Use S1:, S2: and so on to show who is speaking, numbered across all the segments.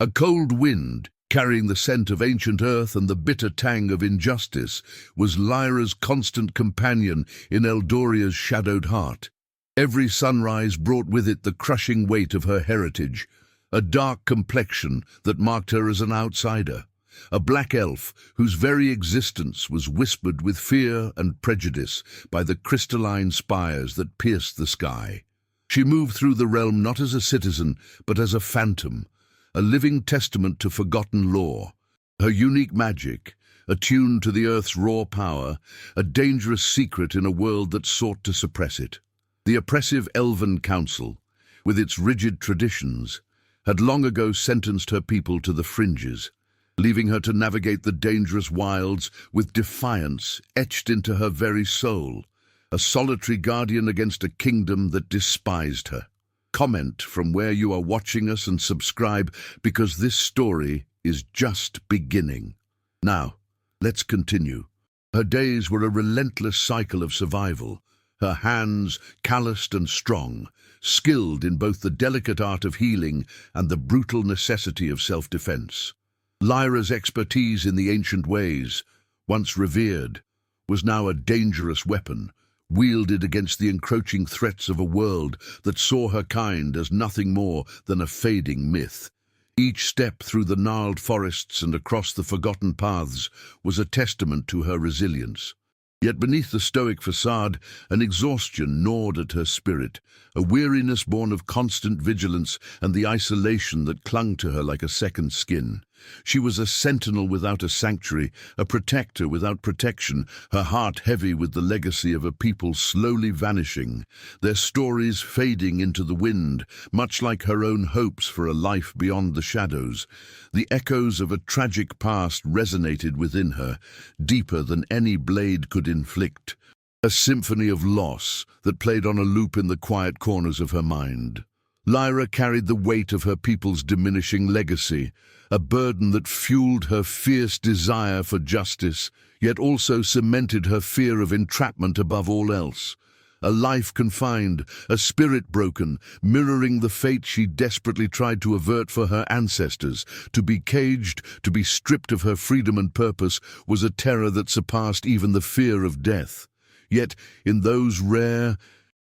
S1: A cold wind, carrying the scent of ancient earth and the bitter tang of injustice, was Lyra's constant companion in Eldoria's shadowed heart. Every sunrise brought with it the crushing weight of her heritage, a dark complexion that marked her as an outsider, a black elf whose very existence was whispered with fear and prejudice by the crystalline spires that pierced the sky. She moved through the realm not as a citizen, but as a phantom, a living testament to forgotten lore. Her unique magic, attuned to the earth's raw power, a dangerous secret in a world that sought to suppress it. The oppressive Elven Council, with its rigid traditions, had long ago sentenced her people to the fringes, leaving her to navigate the dangerous wilds with defiance etched into her very soul, a solitary guardian against a kingdom that despised her. Comment from where you are watching us and subscribe, because this story is just beginning. Now, let's continue. Her days were a relentless cycle of survival, her hands calloused and strong, skilled in both the delicate art of healing and the brutal necessity of self-defense. Lyra's expertise in the ancient ways, once revered, was now a dangerous weapon, wielded against the encroaching threats of a world that saw her kind as nothing more than a fading myth. Each step through the gnarled forests and across the forgotten paths was a testament to her resilience. Yet beneath the stoic facade, an exhaustion gnawed at her spirit, a weariness born of constant vigilance and the isolation that clung to her like a second skin. She was a sentinel without a sanctuary, a protector without protection, her heart heavy with the legacy of a people slowly vanishing, their stories fading into the wind, much like her own hopes for a life beyond the shadows. The echoes of a tragic past resonated within her, deeper than any blade could inflict, a symphony of loss that played on a loop in the quiet corners of her mind. Lyra carried the weight of her people's diminishing legacy, a burden that fueled her fierce desire for justice, yet also cemented her fear of entrapment above all else. A life confined, a spirit broken, mirroring the fate she desperately tried to avert for her ancestors. To be caged, to be stripped of her freedom and purpose, was a terror that surpassed even the fear of death. Yet, in those rare,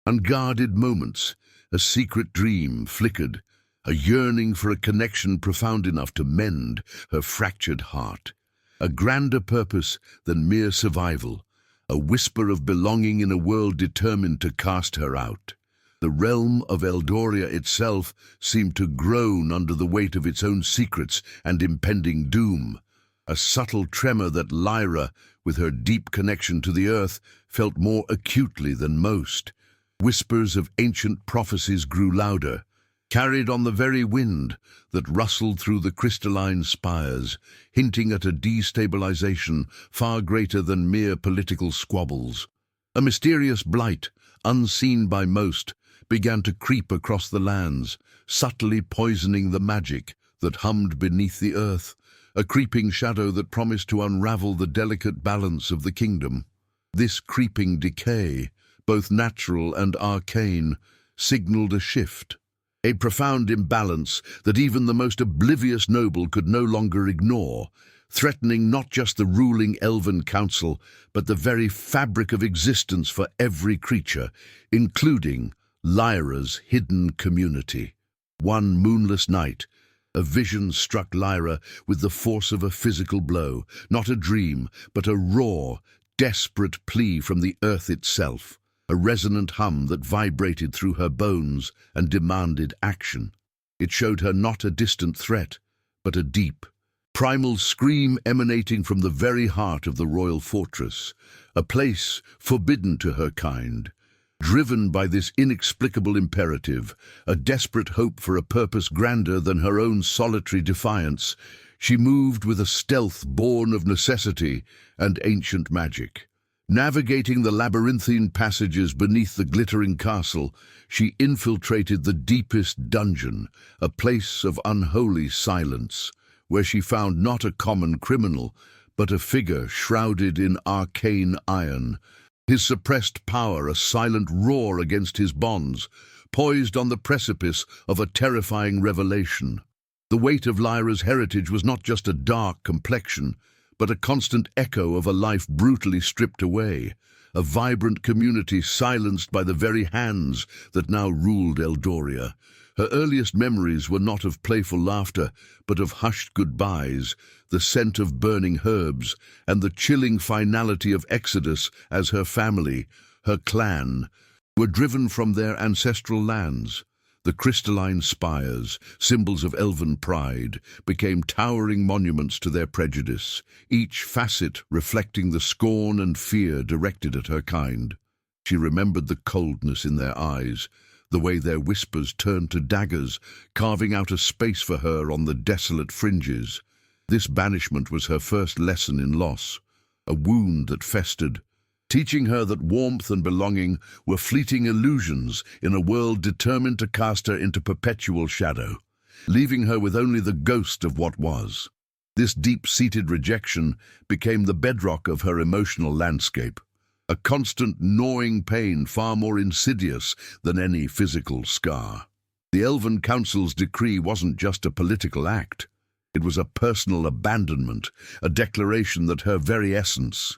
S1: unguarded moments, a secret dream flickered, a yearning for a connection profound enough to mend her fractured heart. A grander purpose than mere survival, a whisper of belonging in a world determined to cast her out. The realm of Eldoria itself seemed to groan under the weight of its own secrets and impending doom. A subtle tremor that Lyra, with her deep connection to the earth, felt more acutely than most. Whispers of ancient prophecies grew louder, carried on the very wind that rustled through the crystalline spires, hinting at a destabilization far greater than mere political squabbles. A mysterious blight, unseen by most, began to creep across the lands, subtly poisoning the magic that hummed beneath the earth, a creeping shadow that promised to unravel the delicate balance of the kingdom. This creeping decay, both natural and arcane, signaled a shift, a profound imbalance that even the most oblivious noble could no longer ignore, threatening not just the ruling Elven Council, but the very fabric of existence for every creature, including Lyra's hidden community. One moonless night, a vision struck Lyra with the force of a physical blow, not a dream, but a raw, desperate plea from the earth itself. A resonant hum that vibrated through her bones and demanded action. It showed her not a distant threat, but a deep, primal scream emanating from the very heart of the royal fortress, a place forbidden to her kind. Driven by this inexplicable imperative, a desperate hope for a purpose grander than her own solitary defiance, she moved with a stealth born of necessity and ancient magic. Navigating the labyrinthine passages beneath the glittering castle, she infiltrated the deepest dungeon, a place of unholy silence, where she found not a common criminal, but a figure shrouded in arcane iron, his suppressed power a silent roar against his bonds, poised on the precipice of a terrifying revelation. The weight of Lyra's heritage was not just a dark complexion, but a constant echo of a life brutally stripped away, a vibrant community silenced by the very hands that now ruled Eldoria. Her earliest memories were not of playful laughter, but of hushed goodbyes, the scent of burning herbs, and the chilling finality of exodus as her family, her clan, were driven from their ancestral lands. The crystalline spires, symbols of Elven pride, became towering monuments to their prejudice, each facet reflecting the scorn and fear directed at her kind. She remembered the coldness in their eyes, the way their whispers turned to daggers, carving out a space for her on the desolate fringes. This banishment was her first lesson in loss, a wound that festered, teaching her that warmth and belonging were fleeting illusions in a world determined to cast her into perpetual shadow, leaving her with only the ghost of what was. This deep-seated rejection became the bedrock of her emotional landscape, a constant gnawing pain far more insidious than any physical scar. The Elven Council's decree wasn't just a political act. It was a personal abandonment, a declaration that her very essence,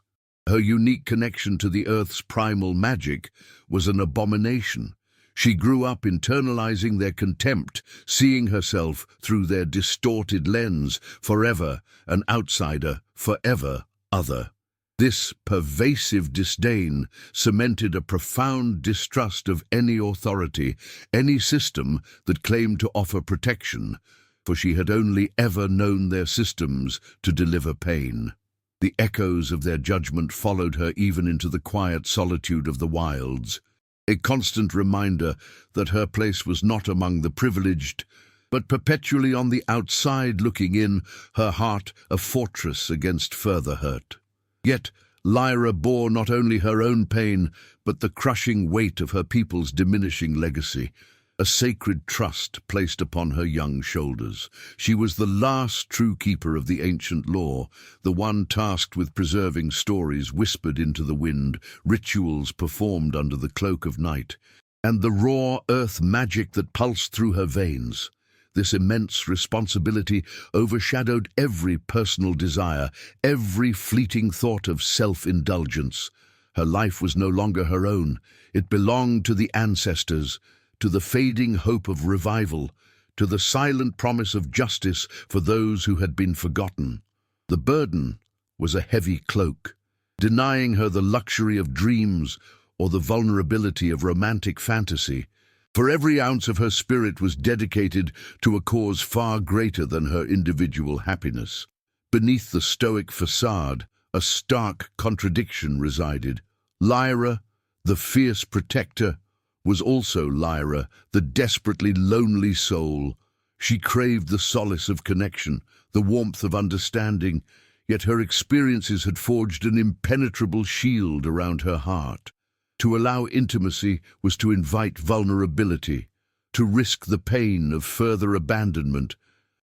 S1: her unique connection to the Earth's primal magic, was an abomination. She grew up internalizing their contempt, seeing herself through their distorted lens, forever an outsider, forever other. This pervasive disdain cemented a profound distrust of any authority, any system that claimed to offer protection, for she had only ever known their systems to deliver pain. The echoes of their judgment followed her even into the quiet solitude of the wilds, a constant reminder that her place was not among the privileged, but perpetually on the outside looking in, her heart a fortress against further hurt. Yet Lyra bore not only her own pain, but the crushing weight of her people's diminishing legacy, a sacred trust placed upon her young shoulders. She was the last true keeper of the ancient law, the one tasked with preserving stories whispered into the wind, rituals performed under the cloak of night, and the raw earth magic that pulsed through her veins. This immense responsibility overshadowed every personal desire, every fleeting thought of self-indulgence. Her life was no longer her own. It belonged to the ancestors, to the fading hope of revival, to the silent promise of justice for those who had been forgotten. The burden was a heavy cloak, denying her the luxury of dreams or the vulnerability of romantic fantasy. For every ounce of her spirit was dedicated to a cause far greater than her individual happiness. Beneath the stoic facade, a stark contradiction resided. Lyra, the fierce protector, was also Lyra, the desperately lonely soul. She craved the solace of connection, the warmth of understanding, yet her experiences had forged an impenetrable shield around her heart. To allow intimacy was to invite vulnerability, to risk the pain of further abandonment,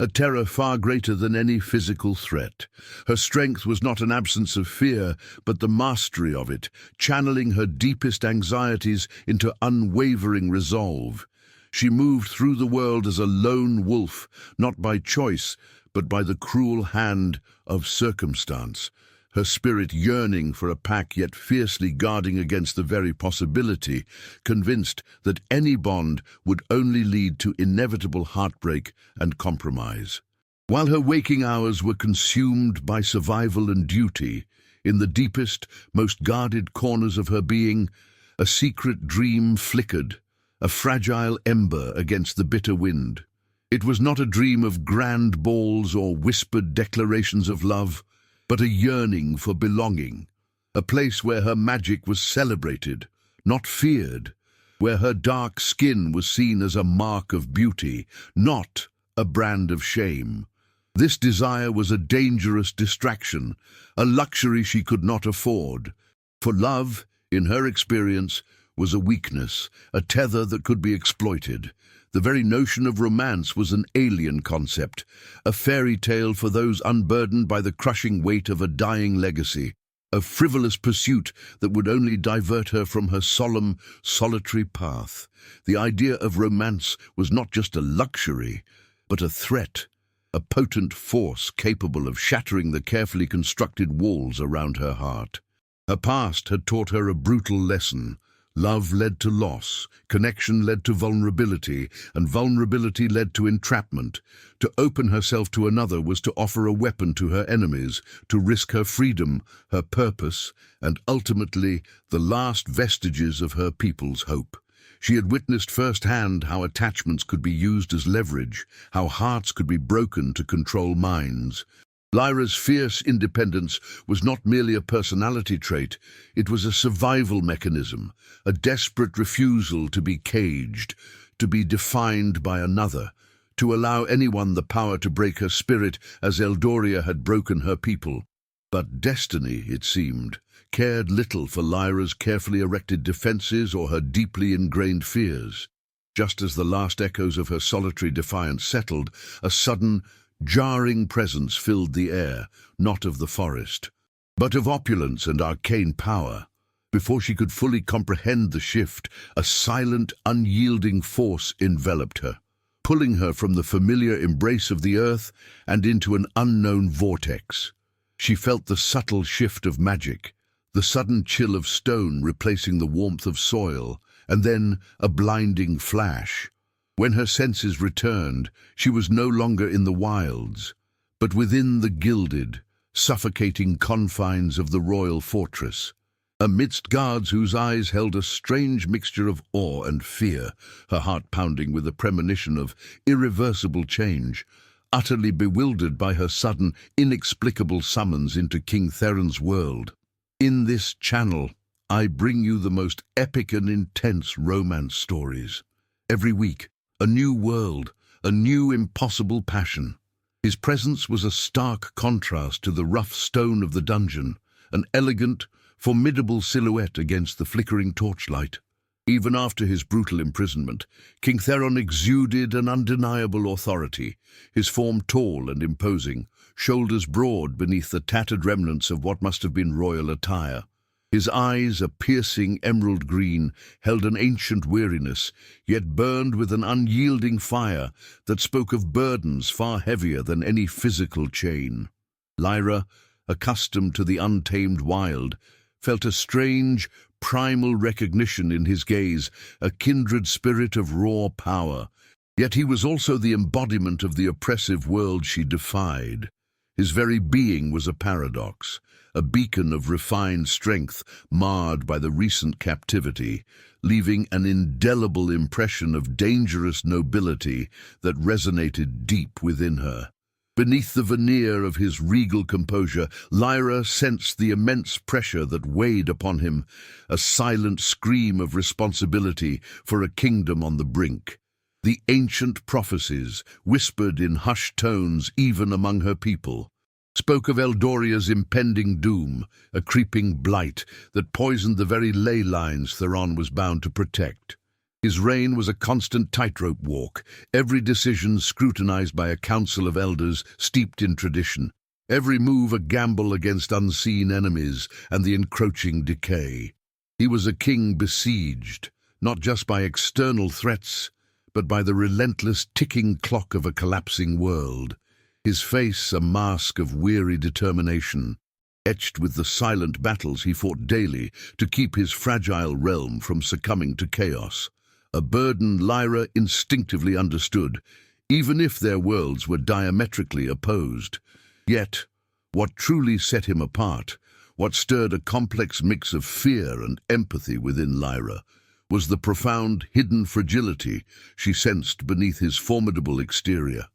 S1: a terror far greater than any physical threat. Her strength was not an absence of fear, but the mastery of it, channeling her deepest anxieties into unwavering resolve. She moved through the world as a lone wolf, not by choice, but by the cruel hand of circumstance, her spirit yearning for a pack yet fiercely guarding against the very possibility, convinced that any bond would only lead to inevitable heartbreak and compromise. While her waking hours were consumed by survival and duty, in the deepest, most guarded corners of her being, a secret dream flickered, a fragile ember against the bitter wind. It was not a dream of grand balls or whispered declarations of love, but a yearning for belonging, a place where her magic was celebrated, not feared, where her dark skin was seen as a mark of beauty, not a brand of shame. This desire was a dangerous distraction, a luxury she could not afford. For love, in her experience, was a weakness, a tether that could be exploited. The very notion of romance was an alien concept, a fairy tale for those unburdened by the crushing weight of a dying legacy, a frivolous pursuit that would only divert her from her solemn, solitary path. The idea of romance was not just a luxury, but a threat, a potent force capable of shattering the carefully constructed walls around her heart. Her past had taught her a brutal lesson. Love led to loss, connection led to vulnerability, and vulnerability led to entrapment. To open herself to another was to offer a weapon to her enemies, to risk her freedom, her purpose, and ultimately the last vestiges of her people's hope. She had witnessed firsthand how attachments could be used as leverage, how hearts could be broken to control minds. Lyra's fierce independence was not merely a personality trait, it was a survival mechanism, a desperate refusal to be caged, to be defined by another, to allow anyone the power to break her spirit as Eldoria had broken her people. But destiny, it seemed, cared little for Lyra's carefully erected defenses or her deeply ingrained fears. Just as the last echoes of her solitary defiance settled, a sudden, jarring presence filled the air, not of the forest, but of opulence and arcane power. Before she could fully comprehend the shift, a silent, unyielding force enveloped her, pulling her from the familiar embrace of the earth and into an unknown vortex. She felt the subtle shift of magic, the sudden chill of stone replacing the warmth of soil, and then a blinding flash. When her senses returned, she was no longer in the wilds, but within the gilded, suffocating confines of the royal fortress. Amidst guards whose eyes held a strange mixture of awe and fear, her heart pounding with a premonition of irreversible change, utterly bewildered by her sudden, inexplicable summons into King Theron's world. In this channel, I bring you the most epic and intense romance stories. Every week, a new world, a new impossible passion. His presence was a stark contrast to the rough stone of the dungeon, an elegant, formidable silhouette against the flickering torchlight. Even after his brutal imprisonment, King Theron exuded an undeniable authority, his form tall and imposing, shoulders broad beneath the tattered remnants of what must have been royal attire. His eyes, a piercing emerald green, held an ancient weariness, yet burned with an unyielding fire that spoke of burdens far heavier than any physical chain. Lyra, accustomed to the untamed wild, felt a strange, primal recognition in his gaze, a kindred spirit of raw power. Yet he was also the embodiment of the oppressive world she defied. His very being was a paradox, a beacon of refined strength marred by the recent captivity, leaving an indelible impression of dangerous nobility that resonated deep within her. Beneath the veneer of his regal composure, Lyra sensed the immense pressure that weighed upon him, a silent scream of responsibility for a kingdom on the brink. The ancient prophecies, whispered in hushed tones even among her people, spoke of Eldoria's impending doom, a creeping blight that poisoned the very ley lines Theron was bound to protect. His reign was a constant tightrope walk, every decision scrutinized by a council of elders steeped in tradition, every move a gamble against unseen enemies and the encroaching decay. He was a king besieged, not just by external threats, but by the relentless ticking clock of a collapsing world. His face a mask of weary determination, etched with the silent battles he fought daily to keep his fragile realm from succumbing to chaos. A burden Lyra instinctively understood, even if their worlds were diametrically opposed. Yet, what truly set him apart, what stirred a complex mix of fear and empathy within Lyra, was the profound, hidden fragility she sensed beneath his formidable exterior.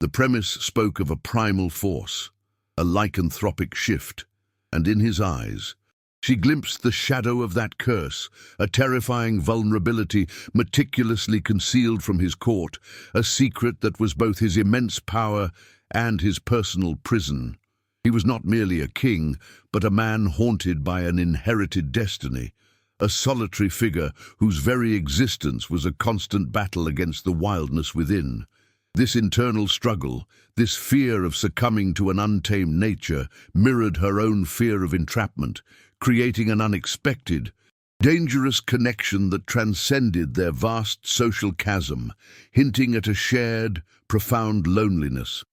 S1: The premise spoke of a primal force, a lycanthropic shift, and in his eyes, she glimpsed the shadow of that curse, a terrifying vulnerability meticulously concealed from his court, a secret that was both his immense power and his personal prison. He was not merely a king, but a man haunted by an inherited destiny, a solitary figure whose very existence was a constant battle against the wildness within. This internal struggle, this fear of succumbing to an untamed nature, mirrored her own fear of entrapment, creating an unexpected, dangerous connection that transcended their vast social chasm, hinting at a shared, profound loneliness.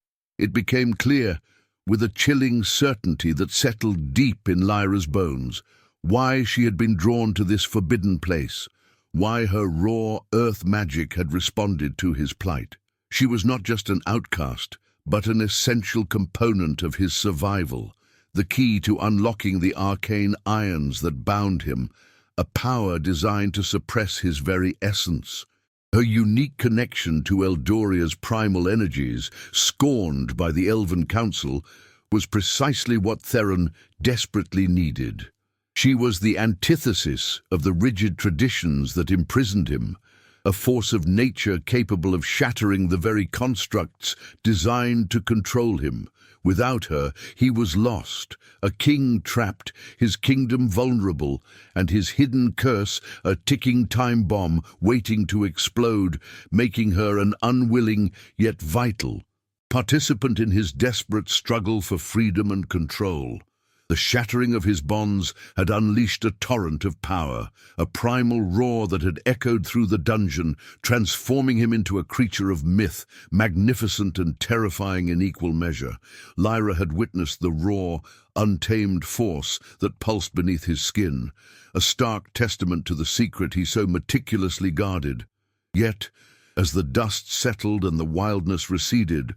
S1: it became clear, with a chilling certainty that settled deep in Lyra's bones, why she had been drawn to this forbidden place, why her raw earth magic had responded to his plight. She was not just an outcast, but an essential component of his survival, the key to unlocking the arcane irons that bound him, a power designed to suppress his very essence. Her unique connection to Eldoria's primal energies, scorned by the Elven Council, was precisely what Theron desperately needed. She was the antithesis of the rigid traditions that imprisoned him, a force of nature capable of shattering the very constructs designed to control him. Without her, he was lost, a king trapped, his kingdom vulnerable, and his hidden curse a ticking time bomb waiting to explode, making her an unwilling yet vital participant in his desperate struggle for freedom and control. The shattering of his bonds had unleashed a torrent of power, a primal roar that had echoed through the dungeon, transforming him into a creature of myth, magnificent and terrifying in equal measure. Lyra had witnessed the raw, untamed force that pulsed beneath his skin, a stark testament to the secret he so meticulously guarded. Yet, as the dust settled and the wildness receded,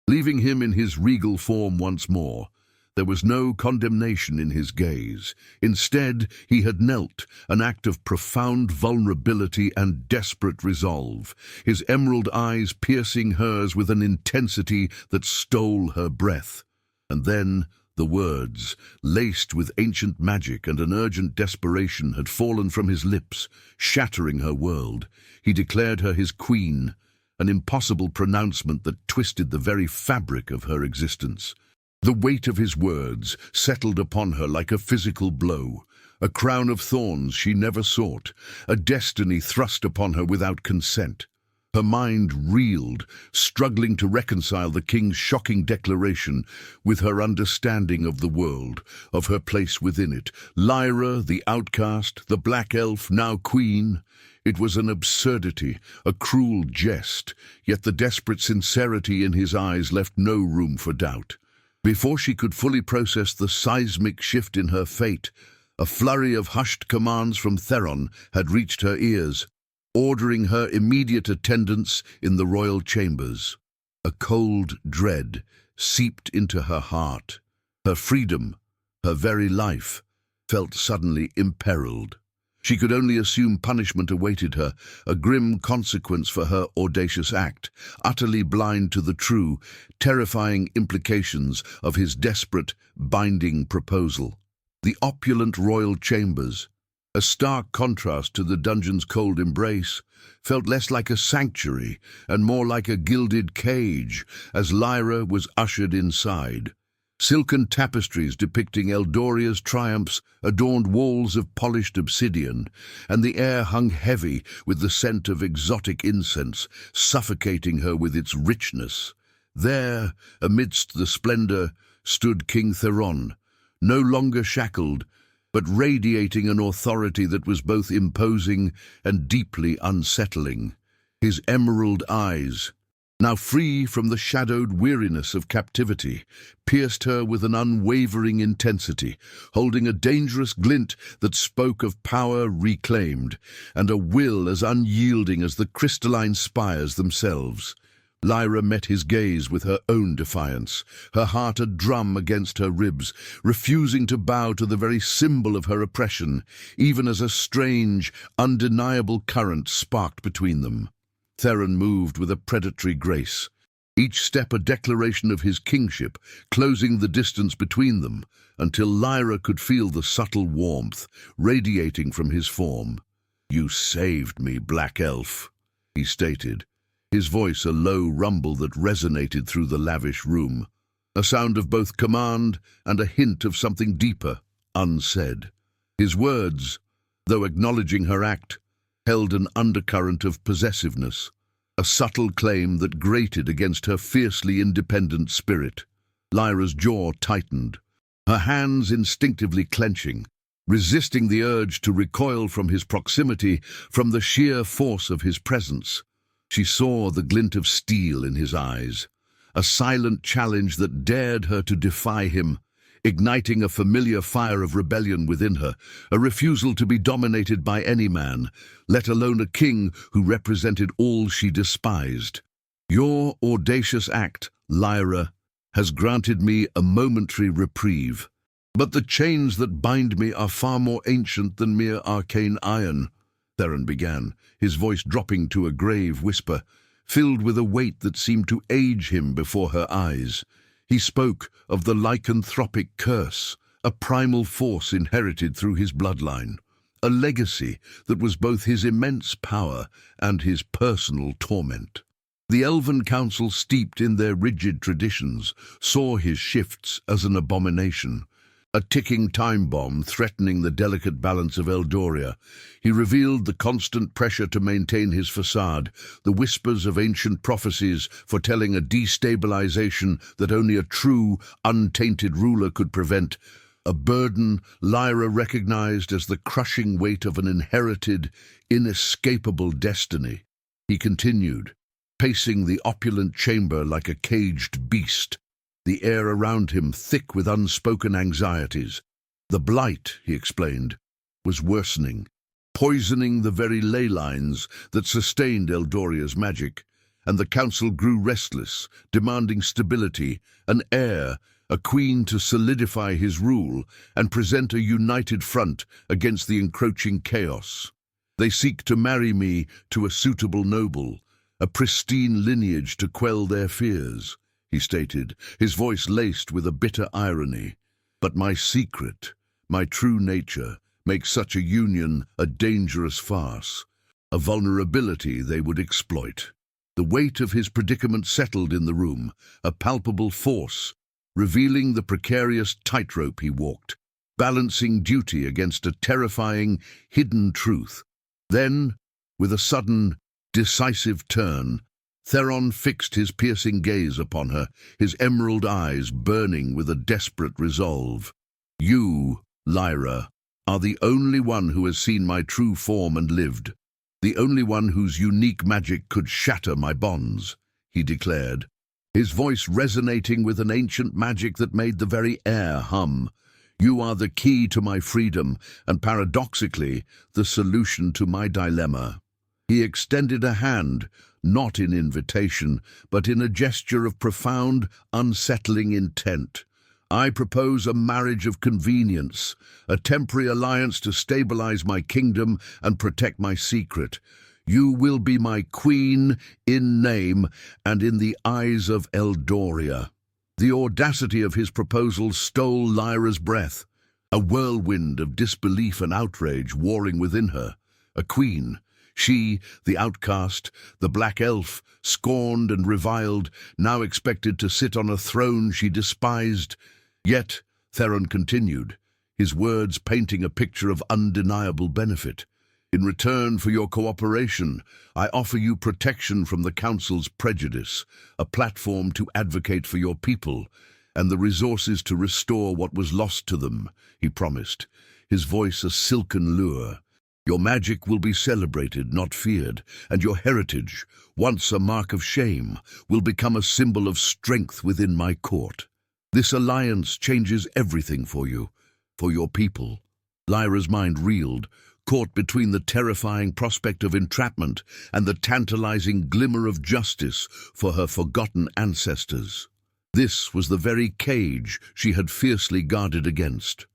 S1: leaving him in his regal form once more, there was no condemnation in his gaze. Instead, he had knelt, an act of profound vulnerability and desperate resolve, his emerald eyes piercing hers with an intensity that stole her breath. And then the words, laced with ancient magic and an urgent desperation, had fallen from his lips, shattering her world. He declared her his queen, an impossible pronouncement that twisted the very fabric of her existence. The weight of his words settled upon her like a physical blow, a crown of thorns she never sought, a destiny thrust upon her without consent. Her mind reeled, struggling to reconcile the king's shocking declaration with her understanding of the world, of her place within it. Lyra, the outcast, the black elf, now queen. It was an absurdity, a cruel jest, yet the desperate sincerity in his eyes left no room for doubt. Before she could fully process the seismic shift in her fate, a flurry of hushed commands from Theron had reached her ears, ordering her immediate attendance in the royal chambers. A cold dread seeped into her heart. Her freedom, her very life, felt suddenly imperiled. She could only assume punishment awaited her, a grim consequence for her audacious act, utterly blind to the true, terrifying implications of his desperate, binding proposal. The opulent royal chambers, a stark contrast to the dungeon's cold embrace, felt less like a sanctuary and more like a gilded cage as Lyra was ushered inside. Silken tapestries depicting Eldoria's triumphs adorned walls of polished obsidian, and the air hung heavy with the scent of exotic incense, suffocating her with its richness. There, amidst the splendor, stood King Theron, no longer shackled, but radiating an authority that was both imposing and deeply unsettling. His emerald eyes, now free from the shadowed weariness of captivity, pierced her with an unwavering intensity, holding a dangerous glint that spoke of power reclaimed, and a will as unyielding as the crystalline spires themselves. Lyra met his gaze with her own defiance, her heart a drum against her ribs, refusing to bow to the very symbol of her oppression, even as a strange, undeniable current sparked between them. Theron moved with a predatory grace, each step a declaration of his kingship, closing the distance between them, until Lyra could feel the subtle warmth radiating from his form. "You saved me, Black Elf," he stated, his voice a low rumble that resonated through the lavish room, a sound of both command and a hint of something deeper, unsaid. His words, though acknowledging her act, held an undercurrent of possessiveness, a subtle claim that grated against her fiercely independent spirit. Lyra's jaw tightened, her hands instinctively clenching, resisting the urge to recoil from his proximity, from the sheer force of his presence. She saw the glint of steel in his eyes, a silent challenge that dared her to defy him, igniting a familiar fire of rebellion within her, a refusal to be dominated by any man, let alone a king who represented all she despised. Your audacious act, Lyra, has granted me a momentary reprieve, but the chains that bind me are far more ancient than mere arcane iron, Theron began, his voice dropping to a grave whisper, filled with a weight that seemed to age him before her eyes. He spoke of the lycanthropic curse, a primal force inherited through his bloodline, a legacy that was both his immense power and his personal torment. The Elven Council, steeped in their rigid traditions, saw his shifts as an abomination, a ticking time bomb threatening the delicate balance of Eldoria. He revealed the constant pressure to maintain his facade, the whispers of ancient prophecies foretelling a destabilization that only a true, untainted ruler could prevent, a burden Lyra recognized as the crushing weight of an inherited, inescapable destiny. He continued, pacing the opulent chamber like a caged beast, the air around him thick with unspoken anxieties. The blight, he explained, was worsening, poisoning the very ley lines that sustained Eldoria's magic, and the council grew restless, demanding stability, an heir, a queen to solidify his rule and present a united front against the encroaching chaos. They seek to marry me to a suitable noble, a pristine lineage to quell their fears, he stated, his voice laced with a bitter irony. But my secret, my true nature, makes such a union a dangerous farce, a vulnerability they would exploit. The weight of his predicament settled in the room, a palpable force, revealing the precarious tightrope he walked, balancing duty against a terrifying, hidden truth. Then, with a sudden, decisive turn, Theron fixed his piercing gaze upon her, his emerald eyes burning with a desperate resolve. You, Lyra, are the only one who has seen my true form and lived, the only one whose unique magic could shatter my bonds, he declared, his voice resonating with an ancient magic that made the very air hum. You are the key to my freedom, and paradoxically, the solution to my dilemma. He extended a hand, not in invitation, but in a gesture of profound, unsettling intent. I propose a marriage of convenience, a temporary alliance to stabilize my kingdom and protect my secret. You will be my queen in name and in the eyes of Eldoria. The audacity of his proposal stole Lyra's breath, a whirlwind of disbelief and outrage warring within her. A queen, she, the outcast, the black elf, scorned and reviled, now expected to sit on a throne she despised. Yet, Theron continued, his words painting a picture of undeniable benefit. In return for your cooperation, I offer you protection from the Council's prejudice, a platform to advocate for your people, and the resources to restore what was lost to them, he promised, his voice a silken lure. Your magic will be celebrated, not feared, and your heritage, once a mark of shame, will become a symbol of strength within my court. This alliance changes everything for you, for your people. Lyra's mind reeled, caught between the terrifying prospect of entrapment and the tantalizing glimmer of justice for her forgotten ancestors. This was the very cage she had fiercely guarded against.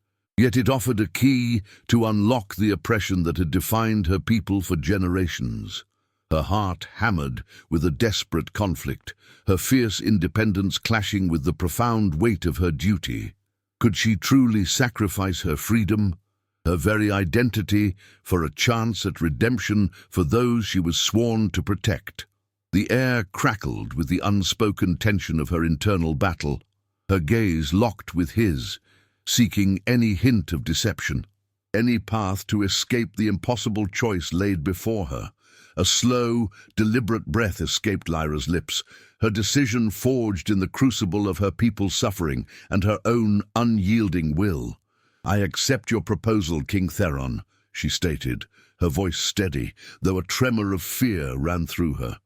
S1: Yet it offered a key to unlock the oppression that had defined her people for generations. Her heart hammered with a desperate conflict, her fierce independence clashing with the profound weight of her duty. Could she truly sacrifice her freedom, her very identity, for a chance at redemption for those she was sworn to protect? The air crackled with the unspoken tension of her internal battle, her gaze locked with his, seeking any hint of deception, any path to escape the impossible choice laid before her. A slow, deliberate breath escaped Lyra's lips, her decision forged in the crucible of her people's suffering and her own unyielding will. I accept your proposal, King Theron, she stated, her voice steady, though a tremor of fear ran through her.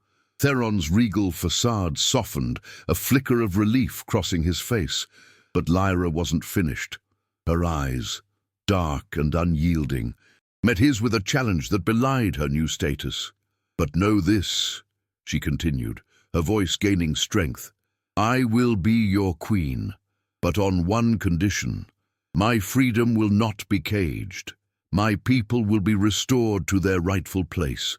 S1: Theron's regal facade softened, a flicker of relief crossing his face. But Lyra wasn't finished. Her eyes, dark and unyielding, met his with a challenge that belied her new status. "But know this," she continued, her voice gaining strength. "I will be your queen, but on one condition. My freedom will not be caged. My people will be restored to their rightful place,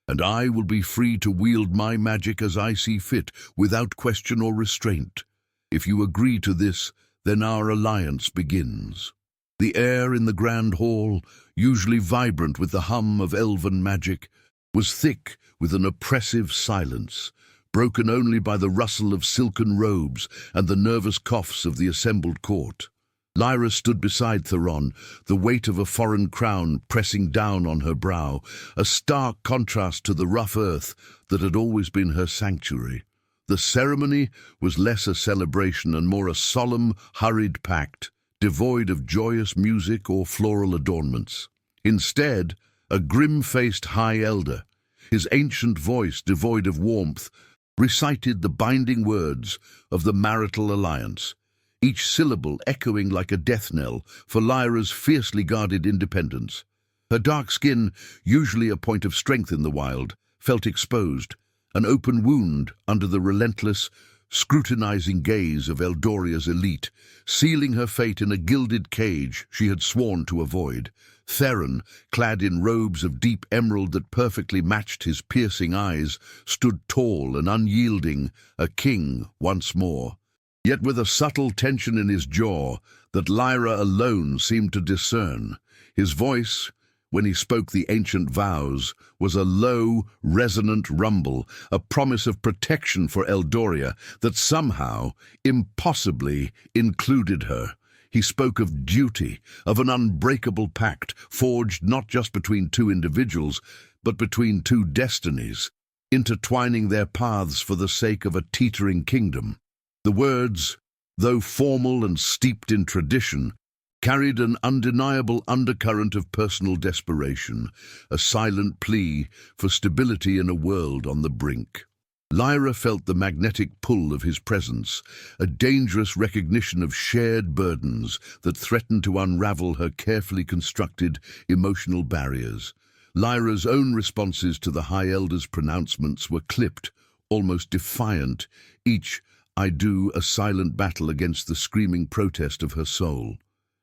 S1: and I will be free to wield my magic as I see fit, without question or restraint. If you agree to this, then our alliance begins." The air in the grand hall, usually vibrant with the hum of elven magic, was thick with an oppressive silence, broken only by the rustle of silken robes and the nervous coughs of the assembled court. Lyra stood beside Theron, the weight of a foreign crown pressing down on her brow, a stark contrast to the rough earth that had always been her sanctuary. The ceremony was less a celebration and more a solemn, hurried pact, devoid of joyous music or floral adornments. Instead, a grim-faced high elder, his ancient voice devoid of warmth, recited the binding words of the marital alliance, each syllable echoing like a death knell for Lyra's fiercely guarded independence. Her dark skin, usually a point of strength in the wild, felt exposed, an open wound under the relentless, scrutinizing gaze of Eldoria's elite, sealing her fate in a gilded cage she had sworn to avoid. Theron, clad in robes of deep emerald that perfectly matched his piercing eyes, stood tall and unyielding, a king once more, yet with a subtle tension in his jaw that Lyra alone seemed to discern. His voice, when he spoke the ancient vows, was a low, resonant rumble, a promise of protection for Eldoria that somehow, impossibly, included her. He spoke of duty, of an unbreakable pact, forged not just between two individuals, but between two destinies, intertwining their paths for the sake of a teetering kingdom. The words, though formal and steeped in tradition, carried an undeniable undercurrent of personal desperation, a silent plea for stability in a world on the brink. Lyra felt the magnetic pull of his presence, a dangerous recognition of shared burdens that threatened to unravel her carefully constructed emotional barriers. Lyra's own responses to the High Elder's pronouncements were clipped, almost defiant, each, "I do," a silent battle against the screaming protest of her soul.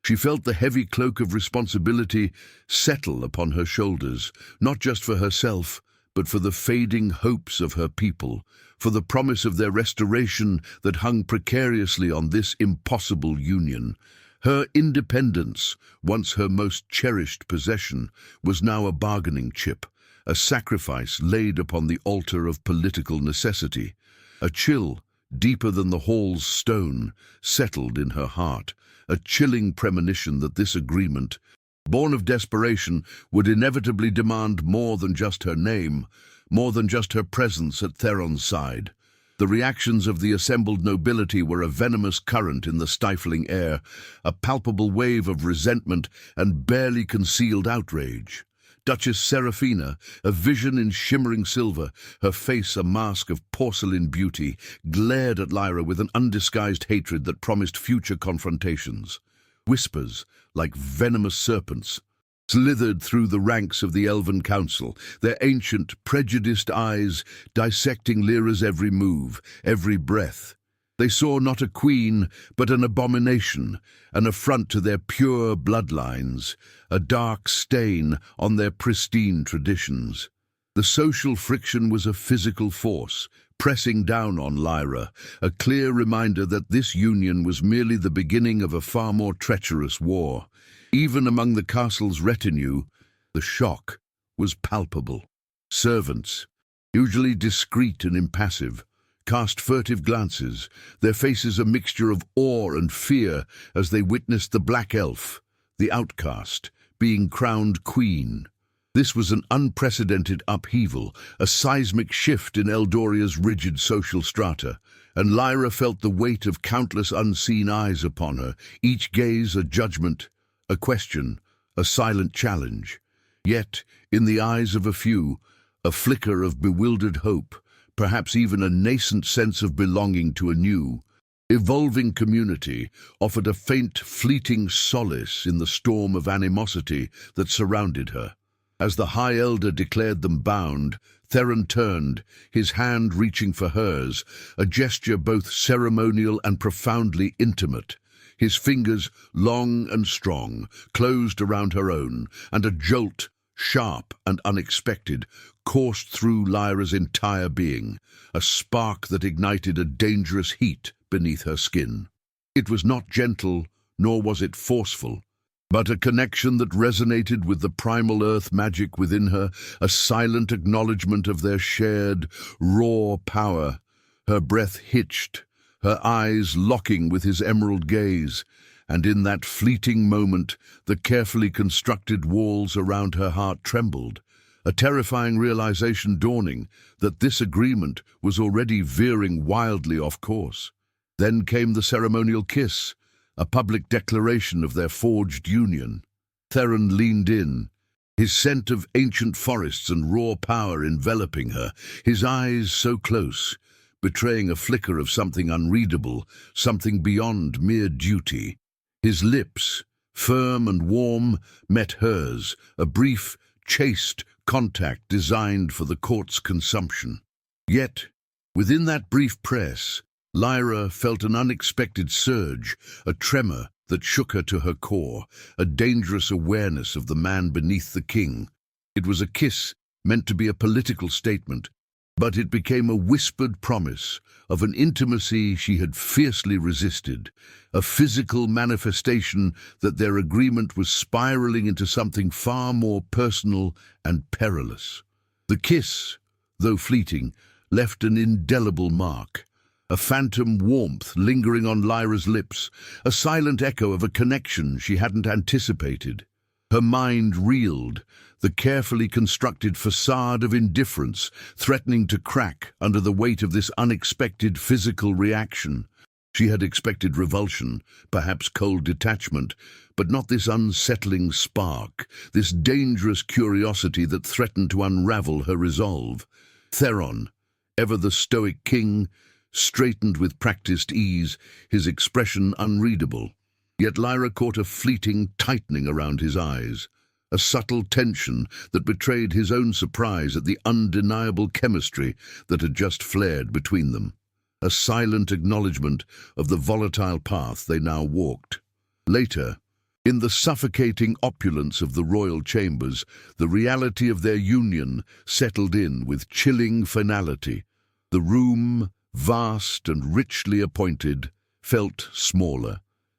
S1: She felt the heavy cloak of responsibility settle upon her shoulders, not just for herself, but for the fading hopes of her people, for the promise of their restoration that hung precariously on this impossible union. Her independence, once her most cherished possession, was now a bargaining chip, a sacrifice laid upon the altar of political necessity. A chill, deeper than the hall's stone, settled in her heart, a chilling premonition that this agreement, born of desperation, would inevitably demand more than just her name, more than just her presence at Theron's side. The reactions of the assembled nobility were a venomous current in the stifling air, a palpable wave of resentment and barely concealed outrage. Duchess Seraphina, a vision in shimmering silver, her face a mask of porcelain beauty, glared at Lyra with an undisguised hatred that promised future confrontations. Whispers, like venomous serpents, slithered through the ranks of the Elven Council, their ancient, prejudiced eyes dissecting Lyra's every move, every breath. They saw not a queen, but an abomination, an affront to their pure bloodlines, a dark stain on their pristine traditions. The social friction was a physical force, pressing down on Lyra, a clear reminder that this union was merely the beginning of a far more treacherous war. Even among the castle's retinue, the shock was palpable. Servants, usually discreet and impassive, cast furtive glances, their faces a mixture of awe and fear as they witnessed the Black Elf, the outcast, being crowned queen. This was an unprecedented upheaval, a seismic shift in Eldoria's rigid social strata, and Lyra felt the weight of countless unseen eyes upon her, each gaze a judgment, a question, a silent challenge. Yet, in the eyes of a few, a flicker of bewildered hope, perhaps even a nascent sense of belonging to a new, evolving community, offered a faint, fleeting solace in the storm of animosity that surrounded her. As the High Elder declared them bound, Theron turned, his hand reaching for hers, a gesture both ceremonial and profoundly intimate. His fingers, long and strong, closed around her own, and a jolt, sharp and unexpected, coursed through Lyra's entire being, a spark that ignited a dangerous heat beneath her skin. It was not gentle, nor was it forceful, but a connection that resonated with the primal earth magic within her, a silent acknowledgement of their shared, raw power. Her breath hitched, her eyes locking with his emerald gaze, and in that fleeting moment, the carefully constructed walls around her heart trembled, a terrifying realization dawning that this agreement was already veering wildly off course. Then came the ceremonial kiss, a public declaration of their forged union. Theron leaned in, his scent of ancient forests and raw power enveloping her, his eyes so close, betraying a flicker of something unreadable, something beyond mere duty. His lips, firm and warm, met hers, a brief, chaste contact designed for the court's consumption. Yet, within that brief press, Lyra felt an unexpected surge, a tremor that shook her to her core, a dangerous awareness of the man beneath the king. It was a kiss meant to be a political statement, but it became a whispered promise of an intimacy she had fiercely resisted, a physical manifestation that their agreement was spiraling into something far more personal and perilous. The kiss, though fleeting, left an indelible mark, a phantom warmth lingering on Lyra's lips, a silent echo of a connection she hadn't anticipated. Her mind reeled, the carefully constructed facade of indifference threatening to crack under the weight of this unexpected physical reaction. She had expected revulsion, perhaps cold detachment, but not this unsettling spark, this dangerous curiosity that threatened to unravel her resolve. Theron, ever the stoic king, straightened with practiced ease, his expression unreadable. Yet Lyra caught a fleeting tightening around his eyes, a subtle tension that betrayed his own surprise at the undeniable chemistry that had just flared between them, a silent acknowledgement of the volatile path they now walked. Later, in the suffocating opulence of the royal chambers, the reality of their union settled in with chilling finality. The room, vast and richly appointed, felt smaller,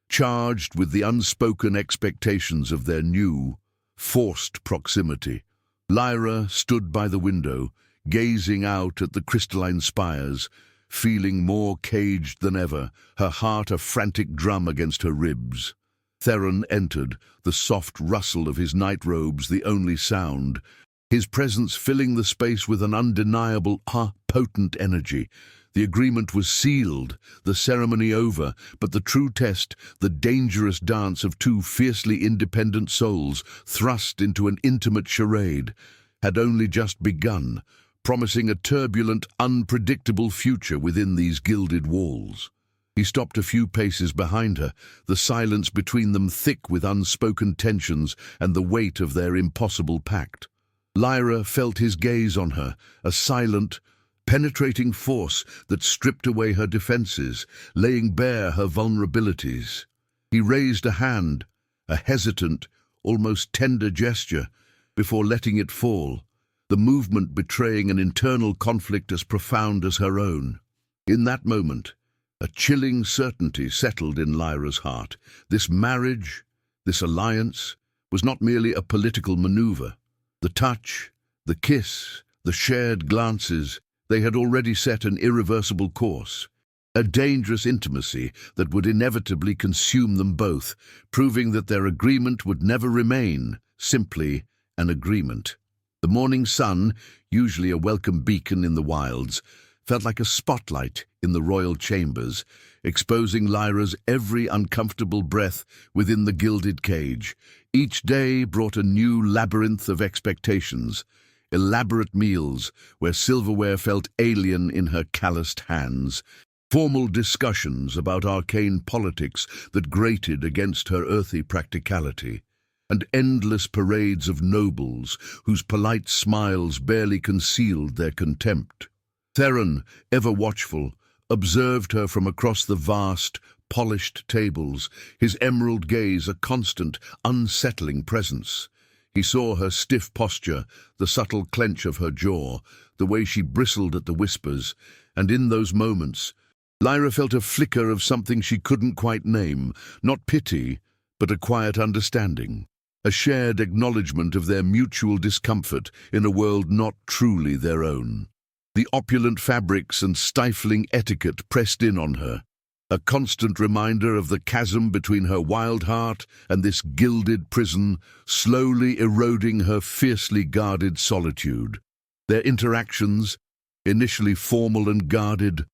S1: charged with the unspoken expectations of their new, forced proximity. Lyra stood by the window, gazing out at the crystalline spires, feeling more caged than ever, her heart a frantic drum against her ribs. Theron entered, the soft rustle of his night robes the only sound, his presence filling the space with an undeniable, potent energy. The agreement was sealed, the ceremony over, but the true test, the dangerous dance of two fiercely independent souls thrust into an intimate charade, had only just begun, promising a turbulent, unpredictable future within these gilded walls. He stopped a few paces behind her, the silence between them thick with unspoken tensions and the weight of their impossible pact. Lyra felt his gaze on her, a silent, penetrating force that stripped away her defenses, laying bare her vulnerabilities. He raised a hand, a hesitant, almost tender gesture, before letting it fall, the movement betraying an internal conflict as profound as her own. In that moment, a chilling certainty settled in Lyra's heart. This marriage, this alliance, was not merely a political maneuver. The touch, the kiss, the shared glances, they had already set an irreversible course, a dangerous intimacy that would inevitably consume them both, proving that their agreement would never remain simply an agreement. The morning sun, usually a welcome beacon in the wilds, felt like a spotlight in the royal chambers, exposing Lyra's every uncomfortable breath within the gilded cage. Each day brought a new labyrinth of expectations, elaborate meals where silverware felt alien in her calloused hands, formal discussions about arcane politics that grated against her earthy practicality, and endless parades of nobles whose polite smiles barely concealed their contempt. Theron, ever watchful, observed her from across the vast, polished tables, his emerald gaze a constant, unsettling presence. He saw her stiff posture, the subtle clench of her jaw, the way she bristled at the whispers, and in those moments, Lyra felt a flicker of something she couldn't quite name, not pity, but a quiet understanding, a shared acknowledgement of their mutual discomfort in a world not truly their own. The opulent fabrics and stifling etiquette pressed in on her, a constant reminder of the chasm between her wild heart and this gilded prison, slowly eroding her fiercely guarded solitude. Their interactions, initially formal and guarded,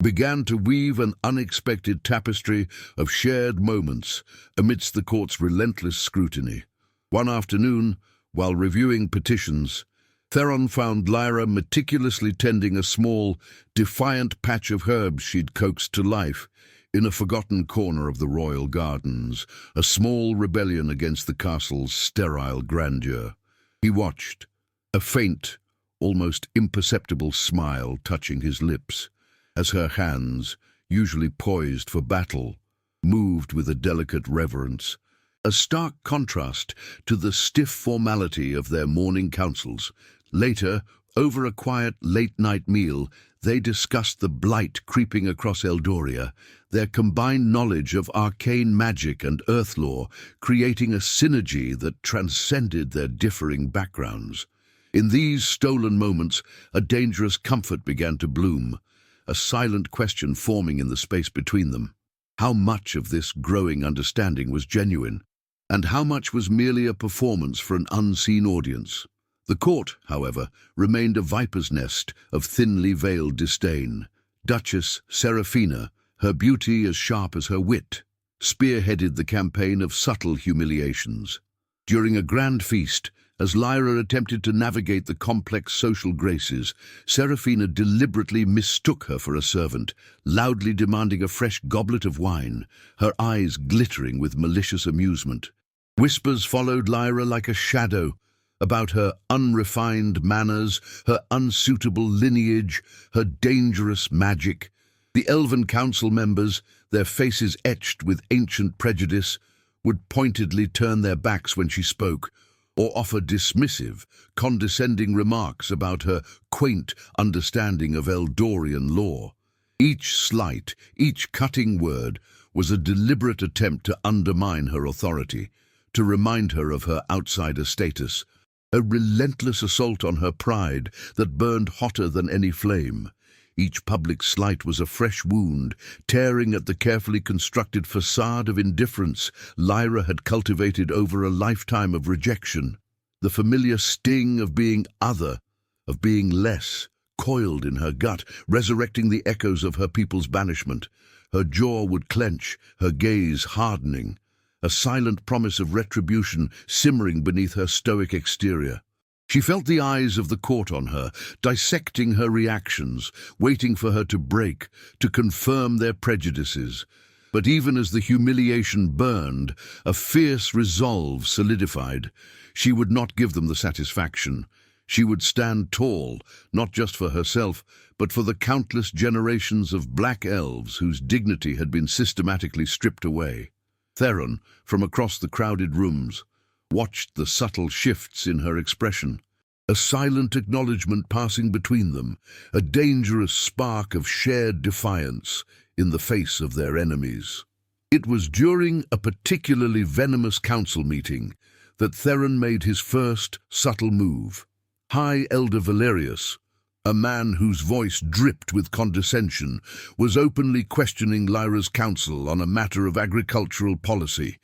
S1: began to weave an unexpected tapestry of shared moments amidst the court's relentless scrutiny. One afternoon, while reviewing petitions, Theron found Lyra meticulously tending a small, defiant patch of herbs she'd coaxed to life in a forgotten corner of the royal gardens, a small rebellion against the castle's sterile grandeur. He watched, a faint, almost imperceptible smile touching his lips, as her hands, usually poised for battle, moved with a delicate reverence, a stark contrast to the stiff formality of their morning councils. Later, over a quiet late-night meal, they discussed the blight creeping across Eldoria, their combined knowledge of arcane magic and earth lore, creating a synergy that transcended their differing backgrounds. In these stolen moments, a dangerous comfort began to bloom, a silent question forming in the space between them. How much of this growing understanding was genuine, and how much was merely a performance for an unseen audience? The court, however, remained a viper's nest of thinly veiled disdain. Duchess Seraphina, her beauty as sharp as her wit, spearheaded the campaign of subtle humiliations. During a grand feast, as Lyra attempted to navigate the complex social graces, Seraphina deliberately mistook her for a servant, loudly demanding a fresh goblet of wine, her eyes glittering with malicious amusement. Whispers followed Lyra like a shadow, about her unrefined manners, her unsuitable lineage, her dangerous magic. The Elven council members, their faces etched with ancient prejudice, would pointedly turn their backs when she spoke, or offer dismissive, condescending remarks about her quaint understanding of Eldorian lore. Each slight, each cutting word was a deliberate attempt to undermine her authority, to remind her of her outsider status, a relentless assault on her pride that burned hotter than any flame. Each public slight was a fresh wound, tearing at the carefully constructed facade of indifference Lyra had cultivated over a lifetime of rejection. The familiar sting of being other, of being less, coiled in her gut, resurrecting the echoes of her people's banishment. Her jaw would clench, her gaze hardening, a silent promise of retribution simmering beneath her stoic exterior. She felt the eyes of the court on her, dissecting her reactions, waiting for her to break, to confirm their prejudices. But even as the humiliation burned, a fierce resolve solidified. She would not give them the satisfaction. She would stand tall, not just for herself, but for the countless generations of black elves whose dignity had been systematically stripped away. Theron, from across the crowded rooms, watched the subtle shifts in her expression, a silent acknowledgement passing between them, a dangerous spark of shared defiance in the face of their enemies. It was during a particularly venomous council meeting that Theron made his first subtle move. High Elder Valerius, a man whose voice dripped with condescension, was openly questioning Lyra's counsel on a matter of agricultural policy,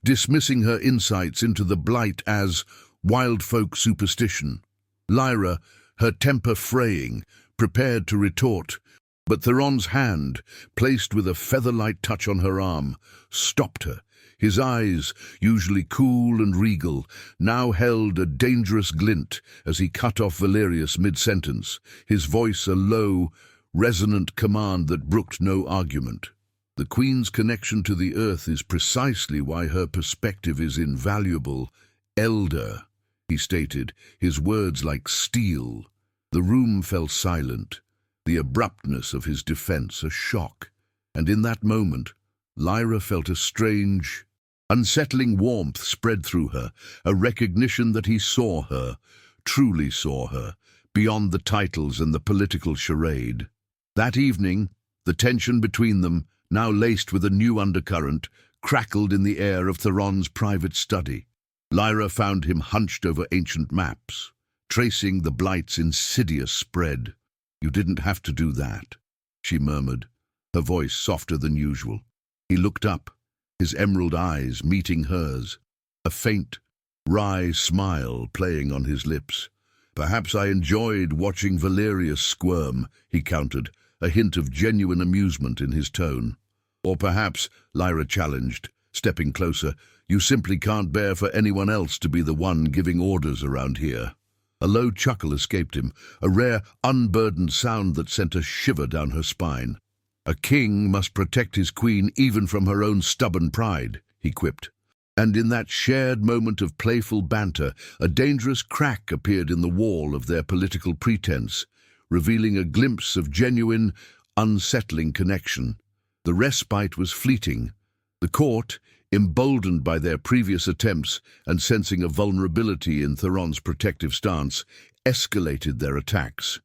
S1: dismissing her insights into the blight as wild folk superstition. Lyra, her temper fraying, prepared to retort, but Theron's hand, placed with a feather-light touch on her arm, stopped her, His eyes, usually cool and regal, now held a dangerous glint as he cut off Valerius mid-sentence, his voice a low, resonant command that brooked no argument. The Queen's connection to the earth is precisely why her perspective is invaluable. Elder, he stated, his words like steel. The room fell silent, the abruptness of his defense a shock, and in that moment, Lyra felt a strange, unsettling warmth spread through her, a recognition that he saw her, truly saw her, beyond the titles and the political charade. That evening, the tension between them, now laced with a new undercurrent, crackled in the air of Theron's private study. Lyra found him hunched over ancient maps, tracing the Blight's insidious spread. "You didn't have to do that," she murmured, her voice softer than usual. He looked up, his emerald eyes meeting hers, a faint, wry smile playing on his lips. "Perhaps I enjoyed watching Valerius squirm," he countered, a hint of genuine amusement in his tone. "Or perhaps," Lyra challenged, stepping closer, "you simply can't bear for anyone else to be the one giving orders around here." A low chuckle escaped him, a rare, unburdened sound that sent a shiver down her spine. "A king must protect his queen even from her own stubborn pride," he quipped. And in that shared moment of playful banter, a dangerous crack appeared in the wall of their political pretense, revealing a glimpse of genuine, unsettling connection. The respite was fleeting. The court, emboldened by their previous attempts and sensing a vulnerability in Theron's protective stance, escalated their attacks.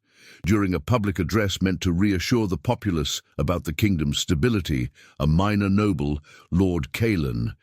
S1: During a public address meant to reassure the populace about the kingdom's stability, a minor noble, Lord Calen,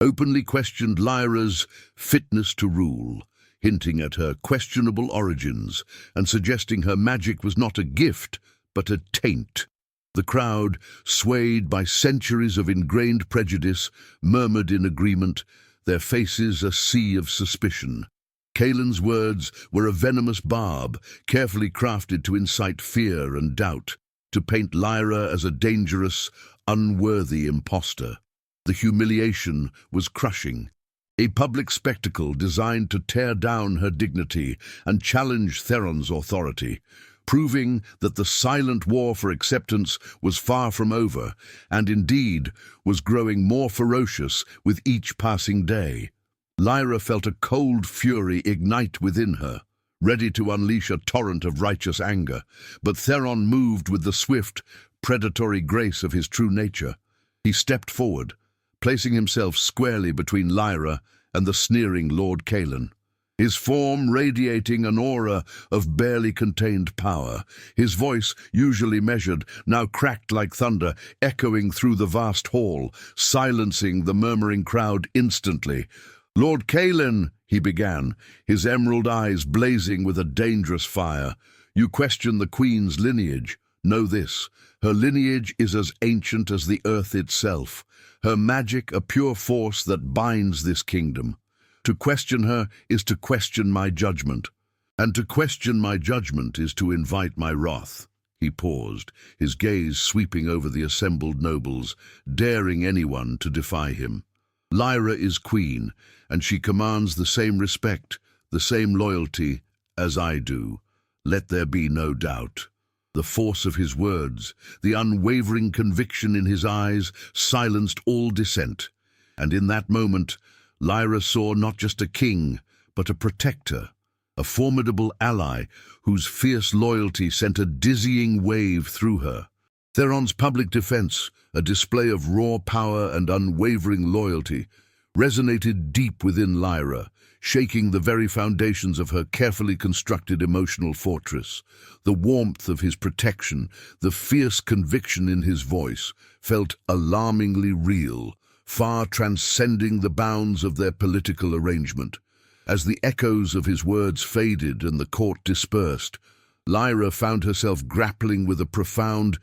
S1: openly questioned Lyra's fitness to rule, hinting at her questionable origins and suggesting her magic was not a gift, but a taint. The crowd, swayed by centuries of ingrained prejudice, murmured in agreement, their faces a sea of suspicion. Calen's words were a venomous barb, carefully crafted to incite fear and doubt, to paint Lyra as a dangerous, unworthy impostor. The humiliation was crushing, a public spectacle designed to tear down her dignity and challenge Theron's authority, proving that the silent war for acceptance was far from over, and indeed was growing more ferocious with each passing day. Lyra felt a cold fury ignite within her, ready to unleash a torrent of righteous anger, but Theron moved with the swift, predatory grace of his true nature. He stepped forward, placing himself squarely between Lyra and the sneering Lord Calen, his form radiating an aura of barely contained power, his voice, usually measured, now cracked like thunder, echoing through the vast hall, silencing the murmuring crowd instantly. "Lord Calen," he began, his emerald eyes blazing with a dangerous fire, "you question the Queen's lineage. Know this, her lineage is as ancient as the earth itself, her magic a pure force that binds this kingdom. To question her is to question my judgment, and to question my judgment is to invite my wrath." He paused, his gaze sweeping over the assembled nobles, daring anyone to defy him. "Lyra is queen, and she commands the same respect, the same loyalty as I do. Let there be no doubt." The force of his words, the unwavering conviction in his eyes, silenced all dissent. And in that moment, Lyra saw not just a king, but a protector, a formidable ally whose fierce loyalty sent a dizzying wave through her. Theron's public defense, a display of raw power and unwavering loyalty, resonated deep within Lyra, shaking the very foundations of her carefully constructed emotional fortress. The warmth of his protection, the fierce conviction in his voice, felt alarmingly real, far transcending the bounds of their political arrangement. As the echoes of his words faded and the court dispersed, Lyra found herself grappling with a profound,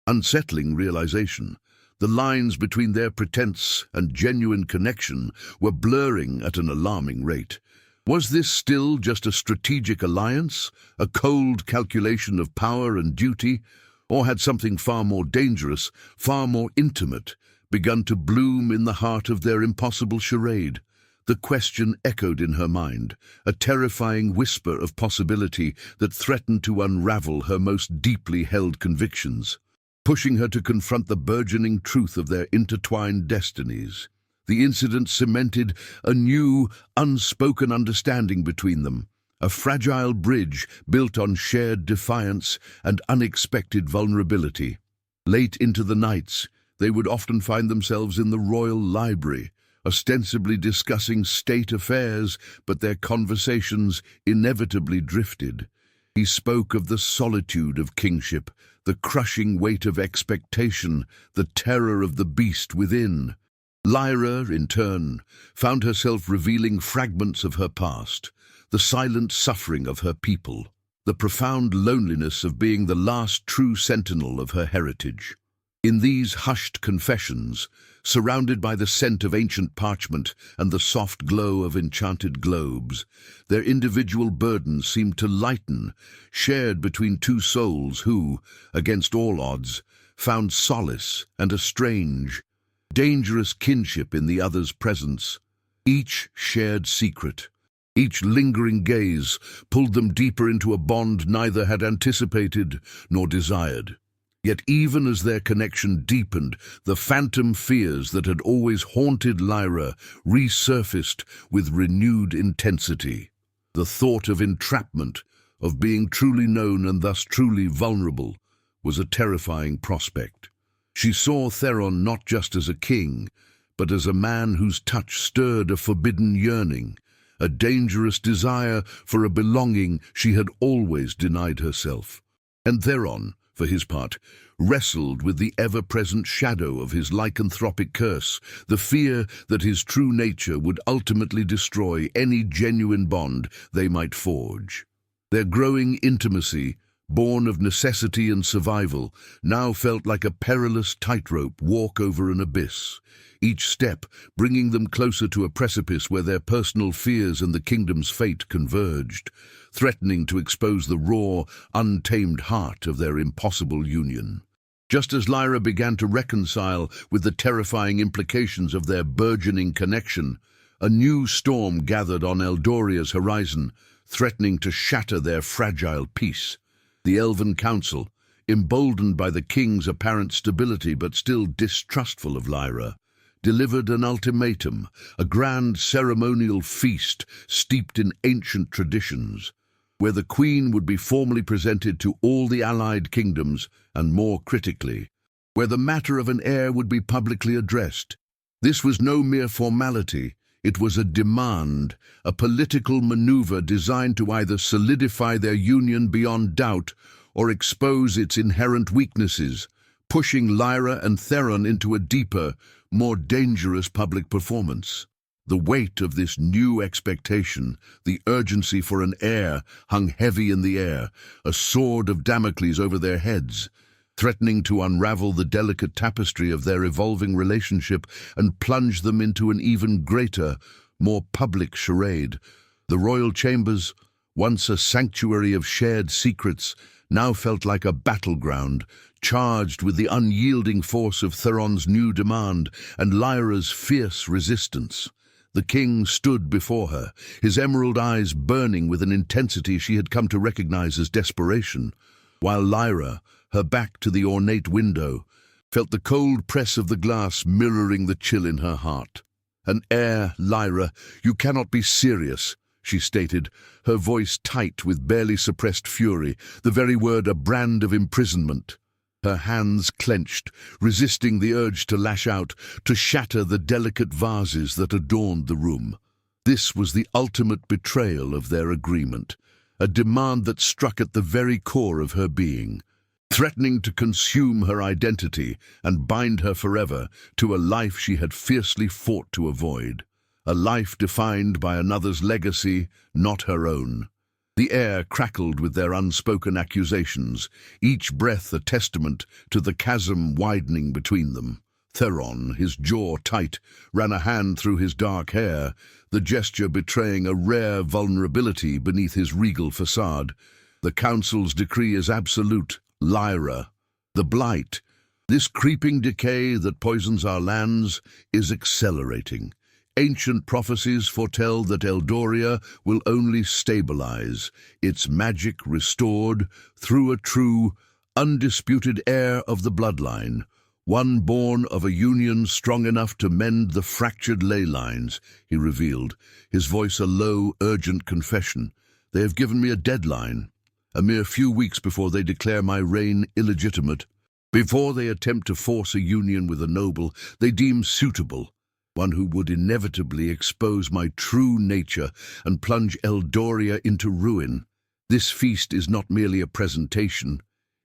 S1: unsettling realization. The lines between their pretense and genuine connection were blurring at an alarming rate. Was this still just a strategic alliance, a cold calculation of power and duty, or had something far more dangerous, far more intimate, begun to bloom in the heart of their impossible charade. The question echoed in her mind, a terrifying whisper of possibility that threatened to unravel her most deeply held convictions, pushing her to confront the burgeoning truth of their intertwined destinies. The incident cemented a new, unspoken understanding between them, a fragile bridge built on shared defiance and unexpected vulnerability. Late into the nights, they would often find themselves in the royal library, ostensibly discussing state affairs, but their conversations inevitably drifted. He spoke of the solitude of kingship, the crushing weight of expectation, the terror of the beast within. Lyra, in turn, found herself revealing fragments of her past, the silent suffering of her people, the profound loneliness of being the last true sentinel of her heritage. In these hushed confessions, surrounded by the scent of ancient parchment and the soft glow of enchanted globes, their individual burdens seemed to lighten, shared between two souls who, against all odds, found solace and a strange, dangerous kinship in the other's presence. Each shared secret, each lingering gaze pulled them deeper into a bond neither had anticipated nor desired. Yet even as their connection deepened, the phantom fears that had always haunted Lyra resurfaced with renewed intensity. The thought of entrapment, of being truly known and thus truly vulnerable, was a terrifying prospect. She saw Theron not just as a king, but as a man whose touch stirred a forbidden yearning, a dangerous desire for a belonging she had always denied herself. And Theron, for his part, wrestled with the ever-present shadow of his lycanthropic curse, the fear that his true nature would ultimately destroy any genuine bond they might forge. Their growing intimacy, born of necessity and survival, now felt like a perilous tightrope walk over an abyss, each step bringing them closer to a precipice where their personal fears and the kingdom's fate converged, threatening to expose the raw, untamed heart of their impossible union. Just as Lyra began to reconcile with the terrifying implications of their burgeoning connection, a new storm gathered on Eldoria's horizon, threatening to shatter their fragile peace. The Elven Council, emboldened by the king's apparent stability but still distrustful of Lyra, delivered an ultimatum, a grand ceremonial feast steeped in ancient traditions, where the queen would be formally presented to all the allied kingdoms, and more critically, where the matter of an heir would be publicly addressed. This was no mere formality, it was a demand, a political maneuver designed to either solidify their union beyond doubt or expose its inherent weaknesses, pushing Lyra and Theron into a deeper, more dangerous public performance. The weight of this new expectation, the urgency for an heir, hung heavy in the air, a sword of Damocles over their heads, threatening to unravel the delicate tapestry of their evolving relationship and plunge them into an even greater, more public charade. The royal chambers, once a sanctuary of shared secrets, now felt like a battleground, charged with the unyielding force of Theron's new demand and Lyra's fierce resistance. The king stood before her, his emerald eyes burning with an intensity she had come to recognize as desperation, while Lyra, her back to the ornate window, felt the cold press of the glass mirroring the chill in her heart. "An heir, Lyra, you cannot be serious," she stated, her voice tight with barely suppressed fury, the very word a brand of imprisonment. Her hands clenched, resisting the urge to lash out, to shatter the delicate vases that adorned the room. This was the ultimate betrayal of their agreement, a demand that struck at the very core of her being, threatening to consume her identity and bind her forever to a life she had fiercely fought to avoid, a life defined by another's legacy, not her own. The air crackled with their unspoken accusations, each breath a testament to the chasm widening between them. Theron, his jaw tight, ran a hand through his dark hair, the gesture betraying a rare vulnerability beneath his regal facade. "The council's decree is absolute, Lyra. The blight, This creeping decay that poisons our lands is accelerating. Ancient prophecies foretell that Eldoria will only stabilize, its magic restored through a true, undisputed heir of the bloodline, one born of a union strong enough to mend the fractured ley lines, he revealed, his voice a low, urgent confession. They have given me a deadline, a mere few weeks before they declare my reign illegitimate. Before they attempt to force a union with a noble they deem suitable, one who would inevitably expose my true nature and plunge Eldoria into ruin. This feast is not merely a presentation.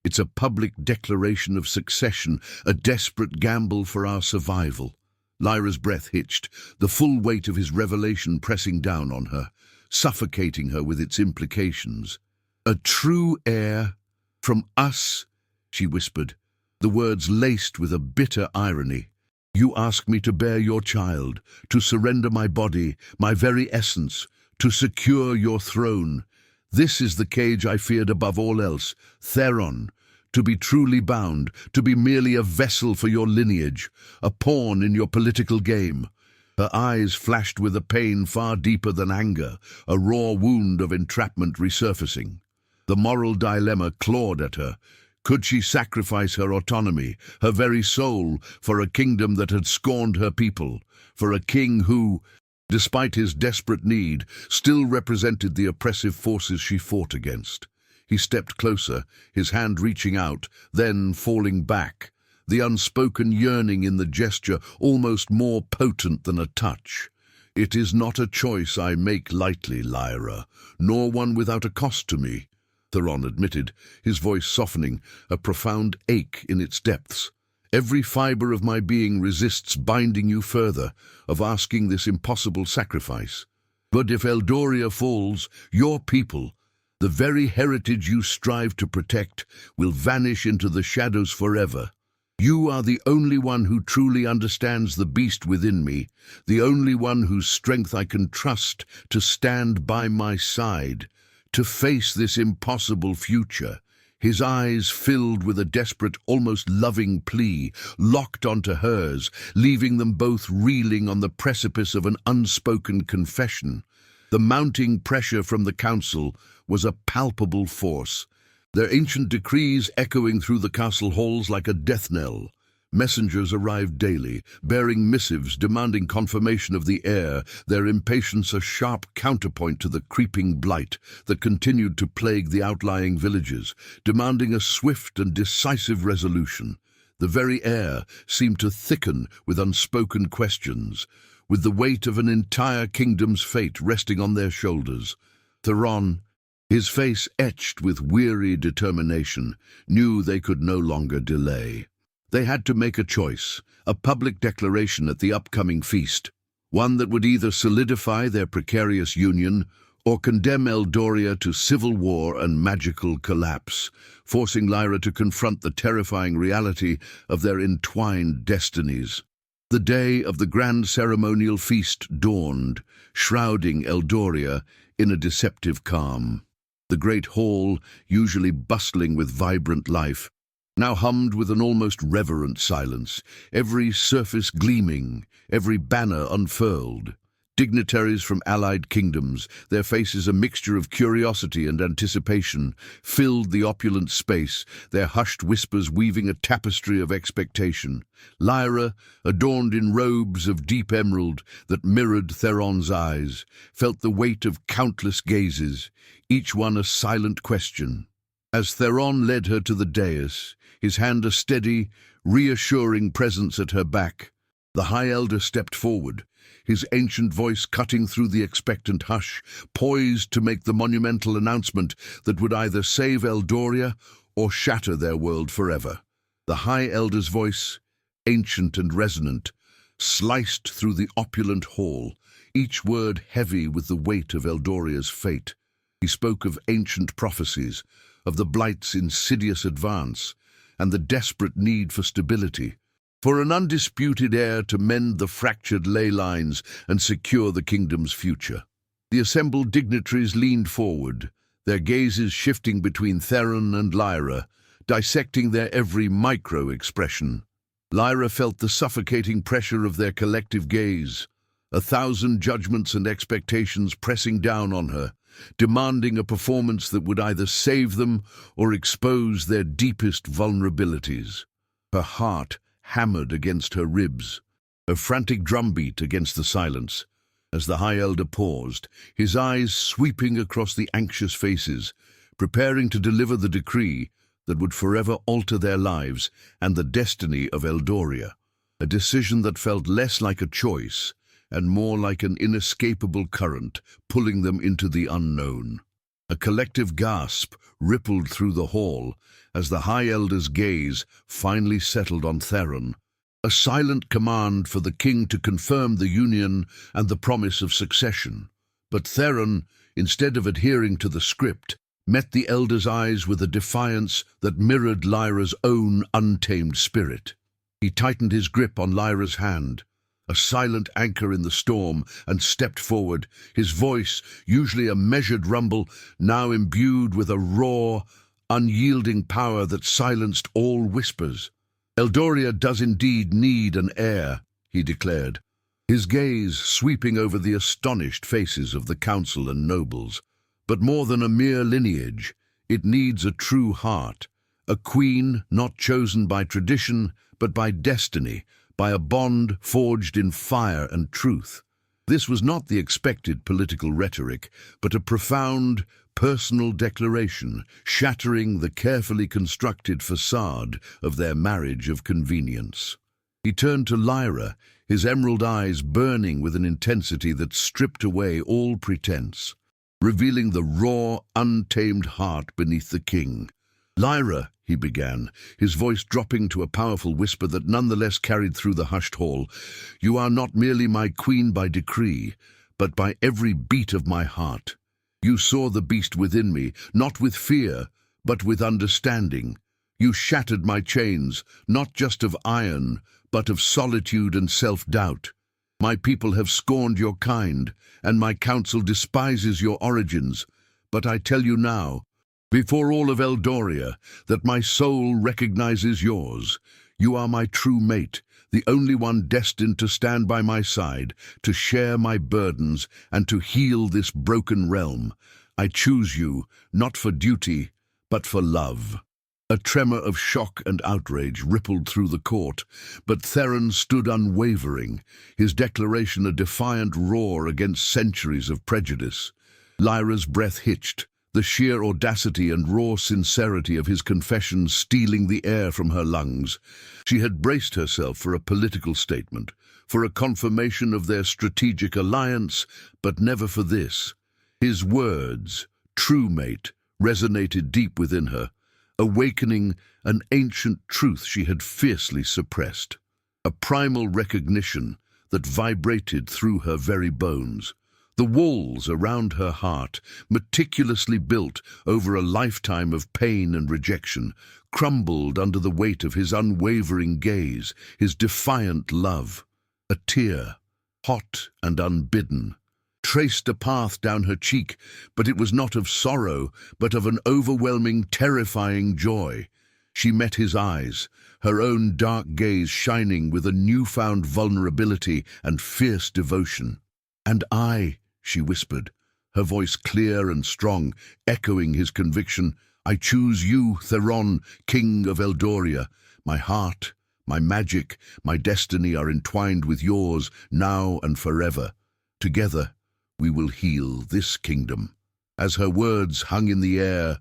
S1: It's a public declaration of succession, a desperate gamble for our survival. Lyra's breath hitched, the full weight of his revelation pressing down on her, suffocating her with its implications. "A true heir from us," she whispered, the words laced with a bitter irony. "You ask me to bear your child, to surrender my body, my very essence, to secure your throne. This is the cage I feared above all else, Theron. To be truly bound, to be merely a vessel for your lineage, a pawn in your political game." Her eyes flashed with a pain far deeper than anger, a raw wound of entrapment resurfacing. The moral dilemma clawed at her. Could she sacrifice her autonomy, her very soul, for a kingdom that had scorned her people, for a king who, despite his desperate need, still represented the oppressive forces she fought against? He stepped closer, his hand reaching out, then falling back, the unspoken yearning in the gesture almost more potent than a touch. "It is not a choice I make lightly, Lyra, nor one without a cost to me," Theron admitted, his voice softening, a profound ache in its depths. "Every fiber of my being resists binding you further, of asking this impossible sacrifice. But if Eldoria falls, your people, the very heritage you strive to protect, will vanish into the shadows forever. You are the only one who truly understands the beast within me, the only one whose strength I can trust to stand by my side, to face this impossible future." His eyes filled with a desperate, almost loving plea, locked onto hers, leaving them both reeling on the precipice of an unspoken confession. The mounting pressure from the council was a palpable force, their ancient decrees echoing through the castle halls like a death knell. Messengers arrived daily, bearing missives demanding confirmation of the heir, their impatience a sharp counterpoint to the creeping blight that continued to plague the outlying villages, demanding a swift and decisive resolution. The very air seemed to thicken with unspoken questions, with the weight of an entire kingdom's fate resting on their shoulders. Theron, his face etched with weary determination, knew they could no longer delay. They had to make a choice, a public declaration at the upcoming feast, one that would either solidify their precarious union or condemn Eldoria to civil war and magical collapse, forcing Lyra to confront the terrifying reality of their entwined destinies. The day of the grand ceremonial feast dawned, shrouding Eldoria in a deceptive calm. The great hall, usually bustling with vibrant life, now hummed with an almost reverent silence, every surface gleaming, every banner unfurled. Dignitaries from allied kingdoms, their faces a mixture of curiosity and anticipation, filled the opulent space, their hushed whispers weaving a tapestry of expectation. Lyra, adorned in robes of deep emerald that mirrored Theron's eyes, felt the weight of countless gazes, each one a silent question. As Theron led her to the dais, his hand a steady, reassuring presence at her back, the High Elder stepped forward, his ancient voice cutting through the expectant hush, poised to make the monumental announcement that would either save Eldoria or shatter their world forever. The High Elder's voice, ancient and resonant, sliced through the opulent hall, each word heavy with the weight of Eldoria's fate. He spoke of ancient prophecies, of the Blight's insidious advance, and the desperate need for stability, for an undisputed heir to mend the fractured ley lines and secure the kingdom's future. The assembled dignitaries leaned forward, their gazes shifting between Theron and Lyra, dissecting their every micro-expression. Lyra felt the suffocating pressure of their collective gaze, 1,000 judgments and expectations pressing down on her, demanding a performance that would either save them or expose their deepest vulnerabilities. Her heart hammered against her ribs, a frantic drumbeat against the silence, as the High Elder paused, his eyes sweeping across the anxious faces, preparing to deliver the decree that would forever alter their lives and the destiny of Eldoria, a decision that felt less like a choice and more like an inescapable current pulling them into the unknown. A collective gasp rippled through the hall as the High Elder's gaze finally settled on Theron, a silent command for the king to confirm the union and the promise of succession. But Theron, instead of adhering to the script, met the Elder's eyes with a defiance that mirrored Lyra's own untamed spirit. He tightened his grip on Lyra's hand, a silent anchor in the storm, and stepped forward, his voice, usually a measured rumble, now imbued with a raw, unyielding power that silenced all whispers. "Eldoria does indeed need an heir," he declared, his gaze sweeping over the astonished faces of the council and nobles. "But more than a mere lineage, it needs a true heart, a queen not chosen by tradition, but by destiny, by a bond forged in fire and truth." This was not the expected political rhetoric, but a profound, personal declaration, shattering the carefully constructed facade of their marriage of convenience. He turned to Lyra, his emerald eyes burning with an intensity that stripped away all pretense, revealing the raw, untamed heart beneath the king. "Lyra," he began, his voice dropping to a powerful whisper that nonetheless carried through the hushed hall, "you are not merely my queen by decree, but by every beat of my heart. You saw the beast within me, not with fear, but with understanding. You shattered my chains, not just of iron, but of solitude and self-doubt. My people have scorned your kind, and my council despises your origins. But I tell you now, before all of Eldoria, that my soul recognizes yours. You are my true mate, the only one destined to stand by my side, to share my burdens, and to heal this broken realm. I choose you, not for duty, but for love." A tremor of shock and outrage rippled through the court, but Theron stood unwavering, his declaration a defiant roar against centuries of prejudice. Lyra's breath hitched, the sheer audacity and raw sincerity of his confession stealing the air from her lungs. She had braced herself for a political statement, for a confirmation of their strategic alliance, but never for this. His words, "true mate," resonated deep within her, awakening an ancient truth she had fiercely suppressed, a primal recognition that vibrated through her very bones. The walls around her heart, meticulously built over a lifetime of pain and rejection, crumbled under the weight of his unwavering gaze, his defiant love. A tear, hot and unbidden, traced a path down her cheek, but it was not of sorrow, but of an overwhelming, terrifying joy. She met his eyes, her own dark gaze shining with a newfound vulnerability and fierce devotion. "And I," she whispered, her voice clear and strong, echoing his conviction, "I choose you, Theron, King of Eldoria. My heart, my magic, my destiny are entwined with yours, now and forever. Together, we will heal this kingdom." As her words hung in the air,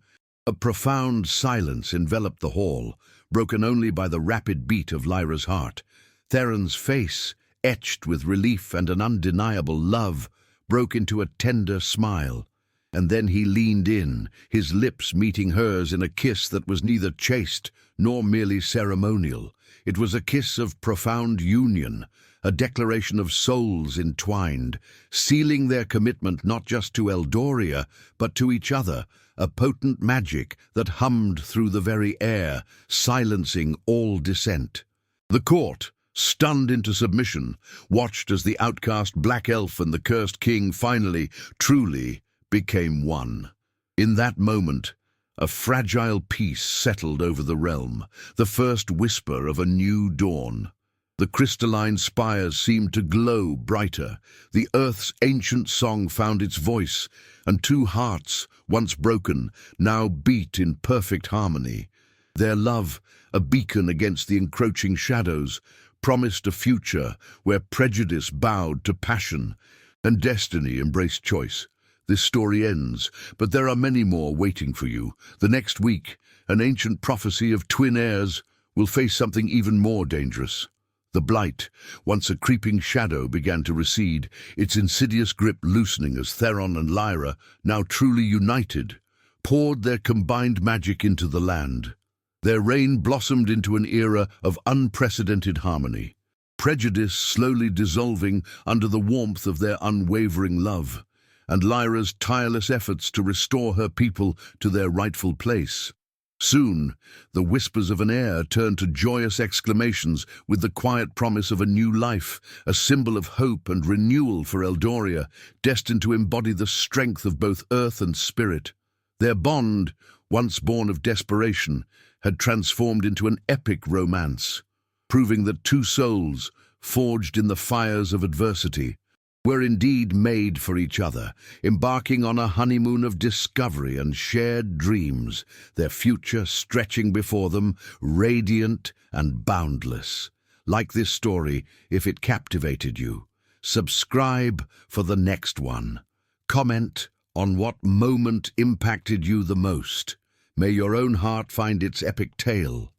S1: a profound silence enveloped the hall, broken only by the rapid beat of Lyra's heart. Theron's face, etched with relief and an undeniable love, broke into a tender smile, and then he leaned in, his lips meeting hers in a kiss that was neither chaste nor merely ceremonial. It was a kiss of profound union, a declaration of souls entwined, sealing their commitment not just to Eldoria, but to each other, a potent magic that hummed through the very air, silencing all dissent. The court, stunned into submission, watched as the outcast Black Elf and the cursed king finally, truly, became one. In that moment, A fragile peace settled over the realm, the first whisper of a new dawn. The crystalline spires seemed to glow brighter. The earth's ancient song found its voice, and two hearts, once broken, now beat in perfect harmony. Their love, a beacon against the encroaching shadows, promised a future where prejudice bowed to passion and destiny embraced choice. This story ends, but there are many more waiting for you. The next week, an ancient prophecy of twin heirs will face something even more dangerous. The blight, once a creeping shadow, began to recede, its insidious grip loosening as Theron and Lyra, now truly united, poured their combined magic into the land. Their reign blossomed into an era of unprecedented harmony, prejudice slowly dissolving under the warmth of their unwavering love, and Lyra's tireless efforts to restore her people to their rightful place. Soon, the whispers of an heir turned to joyous exclamations with the quiet promise of a new life, a symbol of hope and renewal for Eldoria, destined to embody the strength of both earth and spirit. Their bond, once born of desperation, had transformed into an epic romance, proving that two souls, forged in the fires of adversity, were indeed made for each other, embarking on a honeymoon of discovery and shared dreams, their future stretching before them, radiant and boundless. Like this story, if it captivated you, subscribe for the next one. Comment on what moment impacted you the most. May your own heart find its epic tale